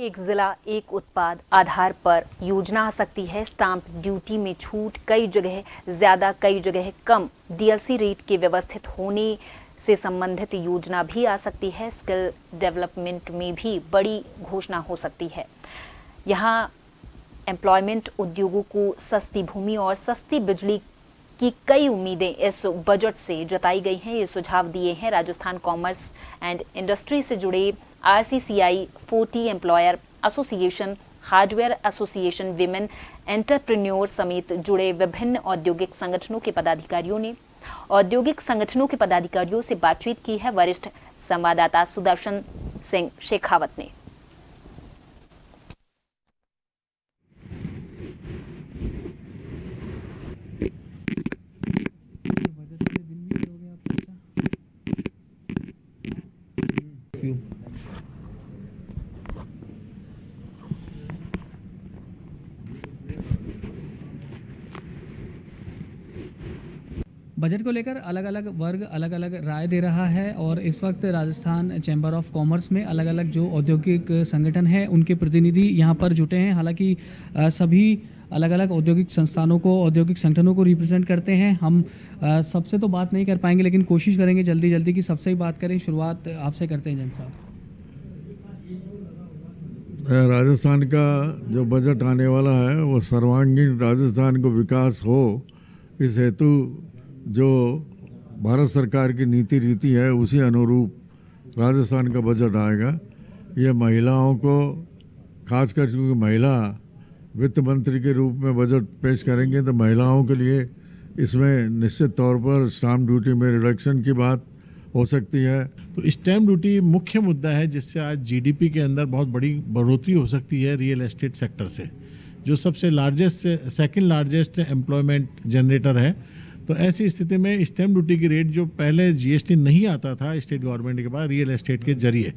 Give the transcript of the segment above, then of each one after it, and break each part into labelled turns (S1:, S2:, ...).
S1: एक जिला एक उत्पाद आधार पर योजना आ सकती है। स्टाम्प ड्यूटी में छूट, कई जगह ज्यादा कई जगह कम डीएलसी रेट के व्यवस्थित होने से संबंधित योजना भी आ सकती है। स्किल डेवलपमेंट में भी बड़ी घोषणा हो सकती है। यहाँ एम्प्लॉयमेंट, उद्योगों को सस्ती भूमि और सस्ती बिजली की कई उम्मीदें इस बजट से जताई गई हैं। ये सुझाव दिए हैं राजस्थान कॉमर्स एंड इंडस्ट्री से जुड़े RCCI 40 employer association, hardware association, women entrepreneur समेत जुड़े विभिन्न औद्योगिक संगठनों के पदाधिकारियों ने। औद्योगिक संगठनों के पदाधिकारियों से बातचीत की है वरिष्ठ संवाददाता सुदर्शन सिंह शेखावत ने।
S2: बजट को लेकर अलग अलग वर्ग अलग अलग राय दे रहा है और इस वक्त राजस्थान चैम्बर ऑफ कॉमर्स में अलग अलग जो औद्योगिक संगठन हैं उनके प्रतिनिधि यहाँ पर जुटे हैं। हालांकि सभी अलग अलग औद्योगिक संस्थानों को, औद्योगिक संगठनों को रिप्रेजेंट करते हैं। हम सबसे तो बात नहीं कर पाएंगे, लेकिन कोशिश करेंगे जल्दी जल्दी की सबसे ही बात करें। शुरुआत आपसे करते हैं जन साहब।
S3: राजस्थान का जो बजट आने वाला है वो सर्वांगीण राजस्थान को विकास हो, इस हेतु जो भारत सरकार की नीति रीति है उसी अनुरूप राजस्थान का बजट आएगा। ये महिलाओं को, खासकर क्योंकि महिला वित्त मंत्री के रूप में बजट पेश करेंगे, तो महिलाओं के लिए इसमें निश्चित तौर पर स्टाम्प ड्यूटी में रिडक्शन की बात हो सकती है।
S4: तो स्टैम्प ड्यूटी मुख्य मुद्दा है जिससे आज GDP के अंदर बहुत बड़ी बढ़ोतरी हो सकती है रियल एस्टेट सेक्टर से, जो सबसे सेकंड लार्जेस्ट एम्प्लॉयमेंट जनरेटर है। तो ऐसी स्थिति में स्टैम्प ड्यूटी की रेट जो पहले GST नहीं आता था स्टेट गवर्नमेंट के पास रियल एस्टेट के जरिए,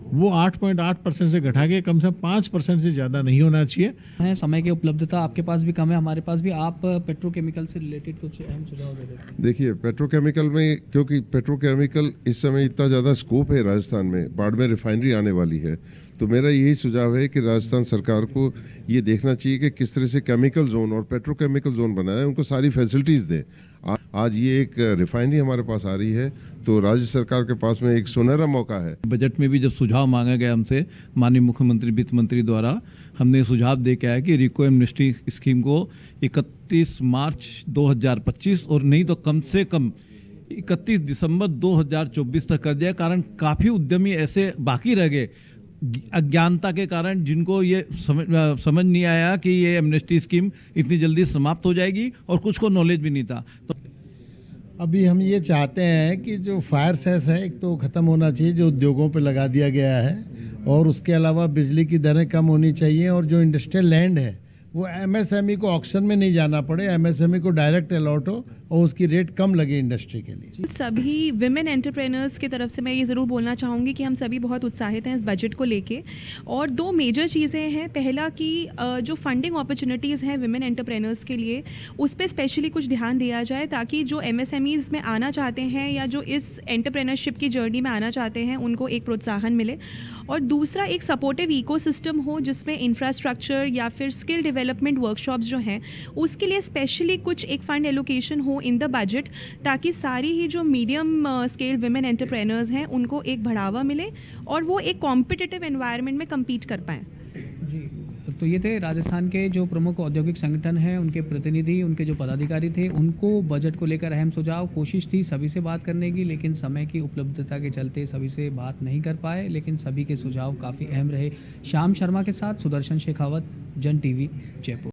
S4: वो 8.8% से घटा के कम से कम 5% से ज़्यादा नहीं होना चाहिए।
S2: समय की उपलब्धता आपके पास भी कम है, हमारे पास भी। आप पेट्रोकेमिकल से रिलेटेड कुछ अहम सुझाव दे दें।
S5: देखिए, पेट्रोकेमिकल में, क्योंकि पेट्रोकेमिकल इस समय इतना ज़्यादा स्कोप है राजस्थान में, बाड़मेर रिफाइनरी आने वाली है, तो मेरा यही सुझाव है कि राजस्थान सरकार को ये देखना चाहिए कि किस तरह से केमिकल जोन और पेट्रोकेमिकल जोन बनाए, उनको सारी फैसिलिटीज़ दें। आज ये एक रिफाइनरी हमारे पास आ रही है, तो राज्य सरकार के पास में एक सुनहरा मौका है।
S6: बजट में भी जब सुझाव मांगा गया हमसे माननीय मुख्यमंत्री वित्त मंत्री द्वारा, हमने सुझाव दे के आया कि रिको एमनेस्टी स्कीम को 31 मार्च 2025 और नहीं तो कम से कम 31 दिसंबर 2024 तक कर दिया। कारण काफ़ी उद्यमी ऐसे बाकी रह गए अज्ञानता के कारण, जिनको ये समझ नहीं आया कि ये एमनेस्टी स्कीम इतनी जल्दी समाप्त हो जाएगी, और कुछ को नॉलेज भी नहीं था। तो
S7: अभी हम ये चाहते हैं कि जो फायर सेस है एक तो ख़त्म होना चाहिए, जो उद्योगों पे लगा दिया गया है, और उसके अलावा बिजली की दरें कम होनी चाहिए, और जो इंडस्ट्रियल लैंड है वो MSME को ऑक्शन में नहीं जाना पड़े, MSME को डायरेक्ट अलॉट हो और उसकी रेट कम लगे इंडस्ट्री के लिए।
S8: सभी विमेन एंटरप्रेन्योर्स की तरफ से मैं ये ज़रूर बोलना चाहूँगी कि हम सभी बहुत उत्साहित हैं इस बजट को लेके, और दो मेजर चीज़ें हैं। पहला कि जो फंडिंग अपॉर्चुनिटीज़ हैं विमेन एंटरप्रेन्योर्स के लिए, उस पर स्पेशली कुछ ध्यान दिया जाए, ताकि जो MSMEs में आना चाहते हैं या जो इस एंटरप्रेन्योरशिप की जर्नी में आना चाहते हैं उनको एक प्रोत्साहन मिले। और दूसरा, एक सपोर्टिव इकोसिस्टम हो जिसमें इंफ्रास्ट्रक्चर या फिर स्किल डेवलपमेंट वर्कशॉप्स जो हैं उसके लिए स्पेशली कुछ एक फ़ंड एलोकेशन हो इन द बजट, ताकि सारी ही जो मीडियम स्केल विमेन एंटरप्रेन्योर्स हैं उनको एक बढ़ावा मिले और वो एक कॉम्पिटिटिव एनवायरनमेंट में कम्पीट कर पाएँ।
S2: जी, तो ये थे राजस्थान के जो प्रमुख औद्योगिक संगठन हैं, उनके प्रतिनिधि, उनके जो पदाधिकारी थे, उनको बजट को लेकर अहम सुझाव। कोशिश थी सभी से बात करने की, लेकिन समय की उपलब्धता के चलते सभी से बात नहीं कर पाए, लेकिन सभी के सुझाव काफ़ी अहम रहे। श्याम शर्मा के साथ सुदर्शन शेखावत, जन TV, जयपुर।